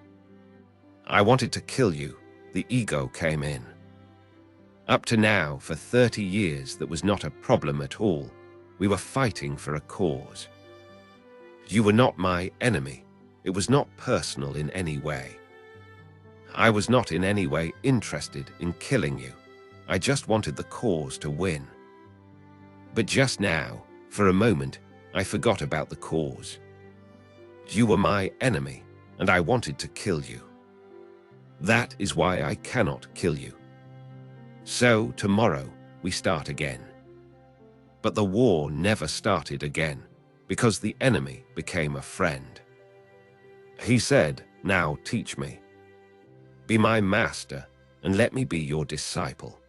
I wanted to kill you. The ego came in. Up to now, for 30 years, that was not a problem at all. We were fighting for a cause. You were not my enemy. It was not personal in any way. I was not in any way interested in killing you. I just wanted the cause to win. But just now, for a moment, I forgot about the cause. You were my enemy, and I wanted to kill you. That is why I cannot kill you. So tomorrow we start again." But the war never started again, because the enemy became a friend. He said, "Now teach me. Be my master, and let me be your disciple.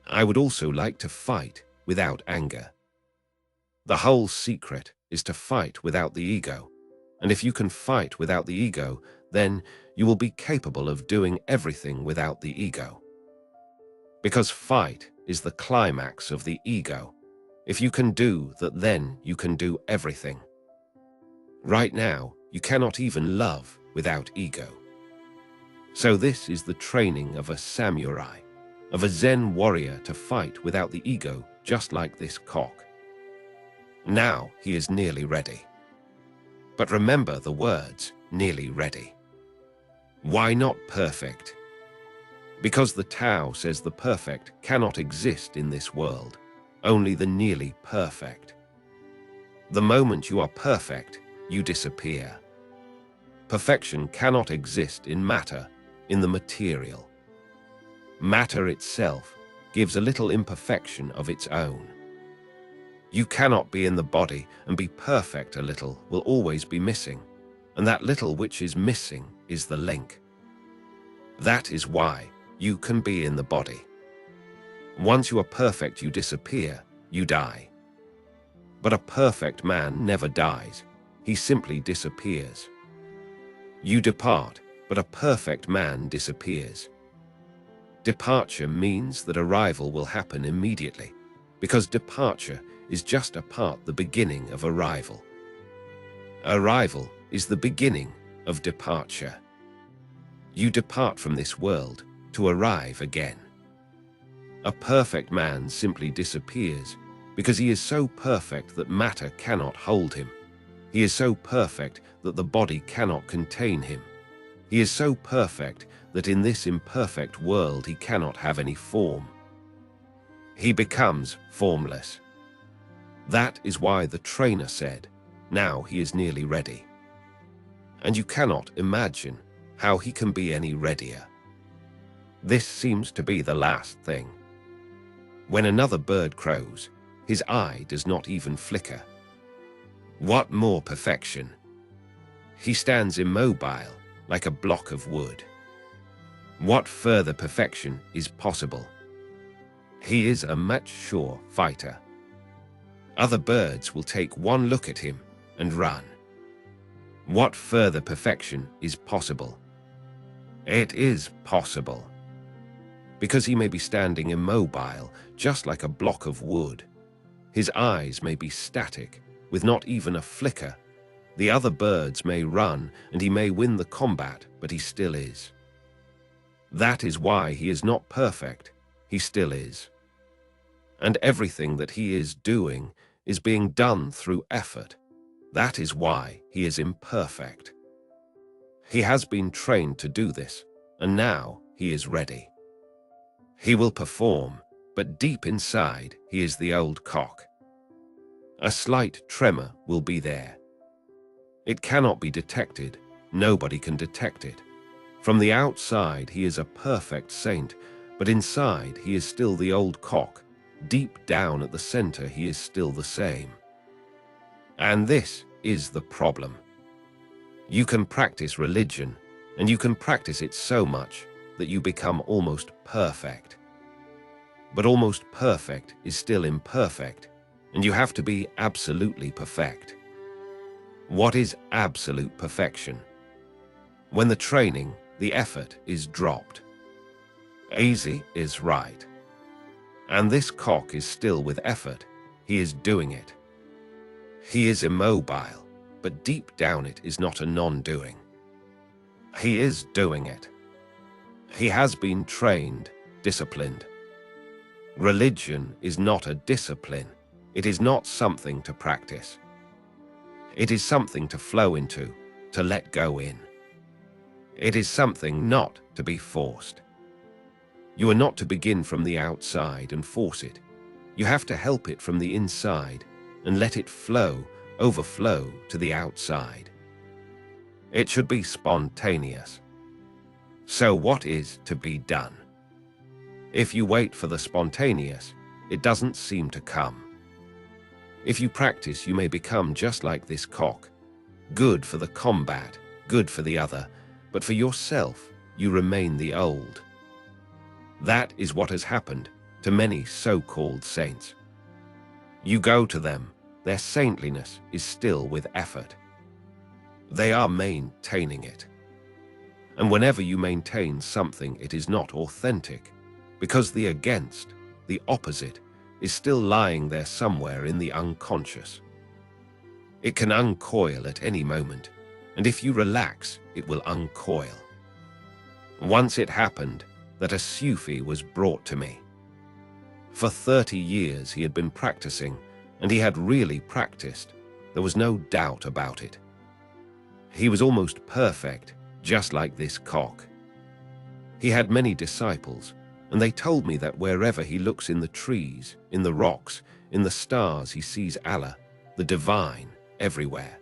I would also like to fight without anger. The whole secret is to fight without the ego, and if you can fight without the ego, then you will be capable of doing everything without the ego. Because fight is the climax of the ego. If you can do that, then you can do everything. Right now, you cannot even love without ego. So this is the training of a samurai, of a Zen warrior, to fight without the ego, just like this cock. Now he is nearly ready. But remember the words, nearly ready. Why not perfect? Because the Tao says the perfect cannot exist in this world, only the nearly perfect. The moment you are perfect, you disappear. Perfection cannot exist in matter, in the material. Matter itself gives a little imperfection of its own. You cannot be in the body and be perfect. A little will always be missing, and that little which is missing is the link. That is why you can be in the body. Once you are perfect, you disappear, you die. But a perfect man never dies. He simply disappears. You depart, but a perfect man disappears. Departure means that arrival will happen immediately, because departure is just a part the beginning of arrival. Arrival is the beginning of departure. You depart from this world to arrive again. A perfect man simply disappears because he is so perfect that matter cannot hold him. He is so perfect that the body cannot contain him. He is so perfect that in this imperfect world he cannot have any form. He becomes formless. That is why the trainer said, "Now he is nearly ready." And you cannot imagine how he can be any readier. This seems to be the last thing. When another bird crows, his eye does not even flicker. What more perfection? He stands immobile like a block of wood. What further perfection is possible? He is a mature fighter. Other birds will take one look at him and run. What further perfection is possible? It is possible. Because he may be standing immobile, just like a block of wood. His eyes may be static, with not even a flicker. The other birds may run, and he may win the combat, but he still is. That is why he is not perfect. He still is. And everything that he is doing is being done through effort. That is why he is imperfect. He has been trained to do this, and now he is ready. He will perform, but deep inside he is the old cock. A slight tremor will be there. It cannot be detected. Nobody can detect it. From the outside he is a perfect saint, but inside he is still the old cock. Deep down at the center he is still the same. And this is the problem. You can practice religion, and you can practice it so much that you become almost perfect. But almost perfect is still imperfect, and you have to be absolutely perfect. What is absolute perfection? When the training, the effort is dropped. Easy is right. And this cock is still with effort. He is doing it. He is immobile, but deep down it is not a non-doing. He is doing it. He has been trained, disciplined. Religion is not a discipline. It is not something to practice. It is something to flow into, to let go in. It is something not to be forced. You are not to begin from the outside and force it. You have to help it from the inside and let it flow, overflow to the outside. It should be spontaneous. So what is to be done? If you wait for the spontaneous, it doesn't seem to come. If you practice, you may become just like this cock. Good for the combat, good for the other, but for yourself, you remain the old. That is what has happened to many so-called saints. You go to them, their saintliness is still with effort. They are maintaining it. And whenever you maintain something, it is not authentic, because the against, the opposite, is still lying there somewhere in the unconscious. It can uncoil at any moment, and if you relax, it will uncoil. Once it happened that a Sufi was brought to me. For 30 years he had been practicing, and he had really practiced. There was no doubt about it. He was almost perfect, just like this cock. He had many disciples, and they told me that wherever he looks, in the trees, in the rocks, in the stars, he sees Allah, the divine, everywhere.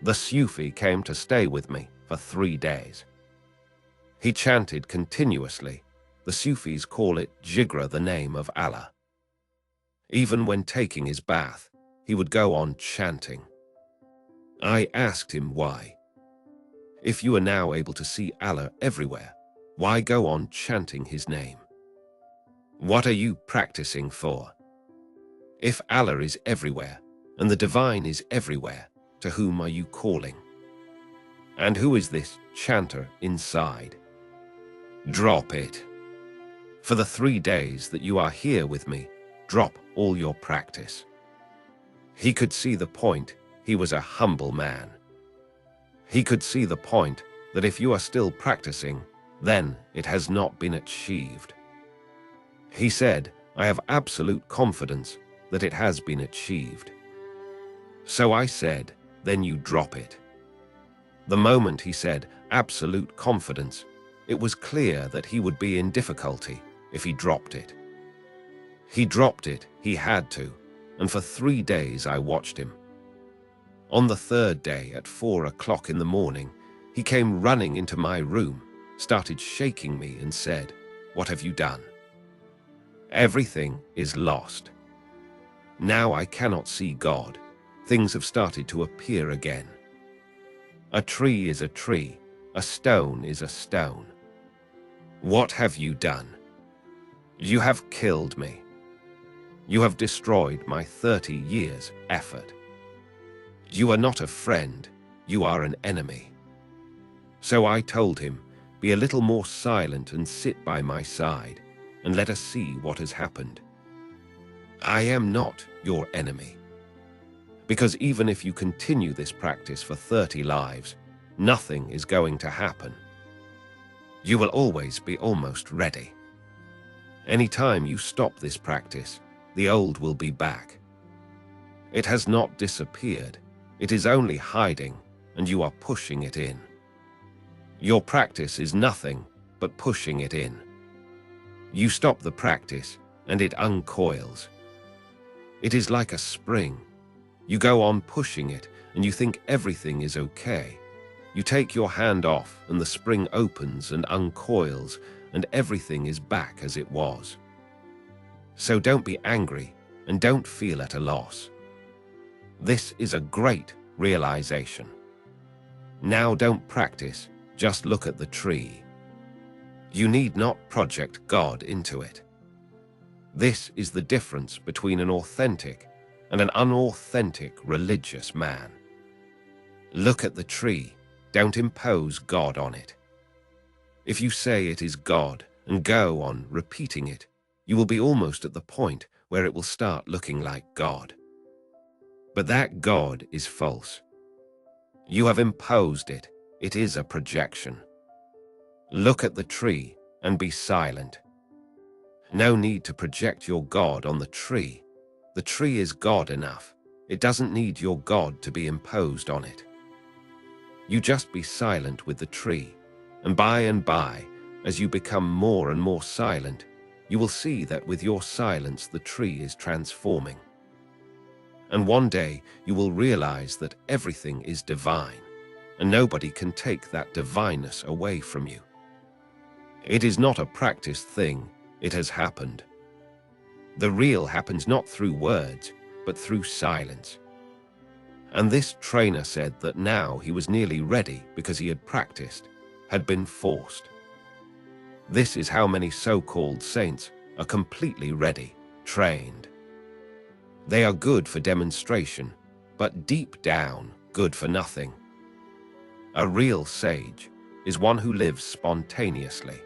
The Sufi came to stay with me for 3 days. He chanted continuously. The Sufis call it Jigra, the name of Allah. Even when taking his bath, he would go on chanting. I asked him why. If you are now able to see Allah everywhere, why go on chanting his name? What are you practicing for? If Allah is everywhere, and the divine is everywhere, to whom are you calling? And who is this chanter inside? Drop it. For the 3 days that you are here with me, drop all your practice. He could see the point. He was a humble man. He could see the point that if you are still practicing, then it has not been achieved. He said, I have absolute confidence that it has been achieved. So I said, then you drop it. The moment he said absolute confidence, it was clear that he would be in difficulty if he dropped it. He dropped it, he had to, and for 3 days I watched him. On the 3rd day at 4 o'clock in the morning, he came running into my room, started shaking me and said, "What have you done? Everything is lost. Now I cannot see God. Things have started to appear again. A tree is a tree, a stone is a stone. What have you done? You have killed me. You have destroyed my 30 years' effort. You are not a friend, you are an enemy." So I told him, be a little more silent and sit by my side, and let us see what has happened. I am not your enemy. Because even if you continue this practice for 30 lives, nothing is going to happen. You will always be almost ready. Anytime you stop this practice, the old will be back. It has not disappeared, it is only hiding, and you are pushing it in. Your practice is nothing but pushing it in. You stop the practice, and it uncoils. It is like a spring. You go on pushing it, and you think everything is okay. You take your hand off, and the spring opens and uncoils, and everything is back as it was. So don't be angry, and don't feel at a loss. This is a great realization. Now don't practice, just look at the tree. You need not project God into it. This is the difference between an authentic and an unauthentic religious man. Look at the tree, don't impose God on it. If you say it is God and go on repeating it, you will be almost at the point where it will start looking like God. But that God is false. You have imposed it. It is a projection. Look at the tree and be silent. No need to project your God on the tree. The tree is God enough. It doesn't need your God to be imposed on it. You just be silent with the tree, and by, as you become more and more silent, you will see that with your silence the tree is transforming. And one day you will realize that everything is divine, and nobody can take that divineness away from you. It is not a practiced thing, it has happened. The real happens not through words, but through silence. And this trainer said that now he was nearly ready because he had practiced, had been forced. This is how many so-called saints are completely ready, trained. They are good for demonstration, but deep down, good for nothing. A real sage is one who lives spontaneously.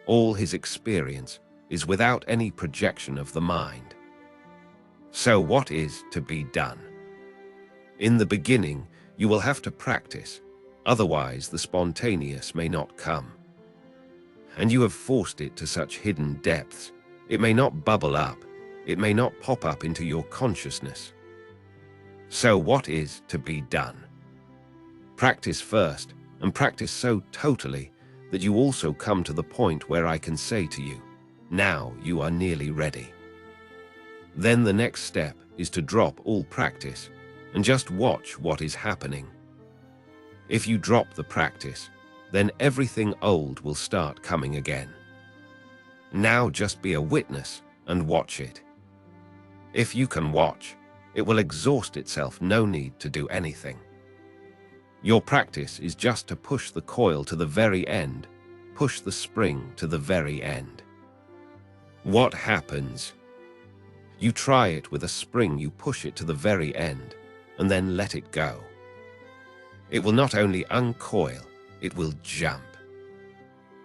All his experience is without any projection of the mind. So what is to be done? In the beginning, you will have to practice, otherwise the spontaneous may not come. And you have forced it to such hidden depths, it may not bubble up, it may not pop up into your consciousness. So what is to be done? Practice first, and practice so totally that you also come to the point where I can say to you, now you are nearly ready. Then the next step is to drop all practice and just watch what is happening. If you drop the practice, then everything old will start coming again. Now just be a witness and watch it. If you can watch, it will exhaust itself, no need to do anything. Your practice is just to push the coil to the very end, push the spring to the very end. What happens? You try it with a spring, you push it to the very end, and then let it go. It will not only uncoil, it will jump.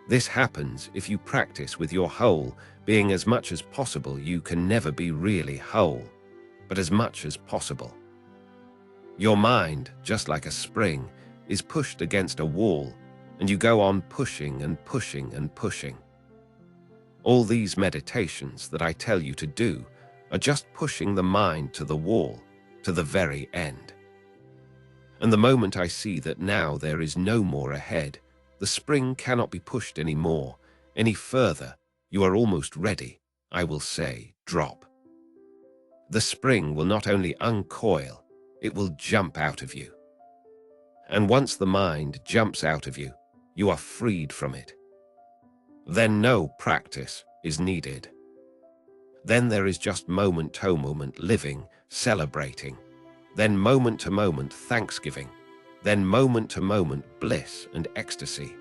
This happens if you practice with your whole being. As much as possible, you can never be really whole, but as much as possible. Your mind, just like a spring, is pushed against a wall, and you go on pushing and pushing and pushing. All these meditations that I tell you to do are just pushing the mind to the wall, to the very end. And the moment I see that now there is no more ahead, the spring cannot be pushed any more, any further, you are almost ready, I will say, drop. The spring will not only uncoil, it will jump out of you. And once the mind jumps out of you, you are freed from it. Then no practice is needed. Then there is just moment-to-moment living, celebrating. Then moment-to-moment thanksgiving. Then moment-to-moment bliss and ecstasy.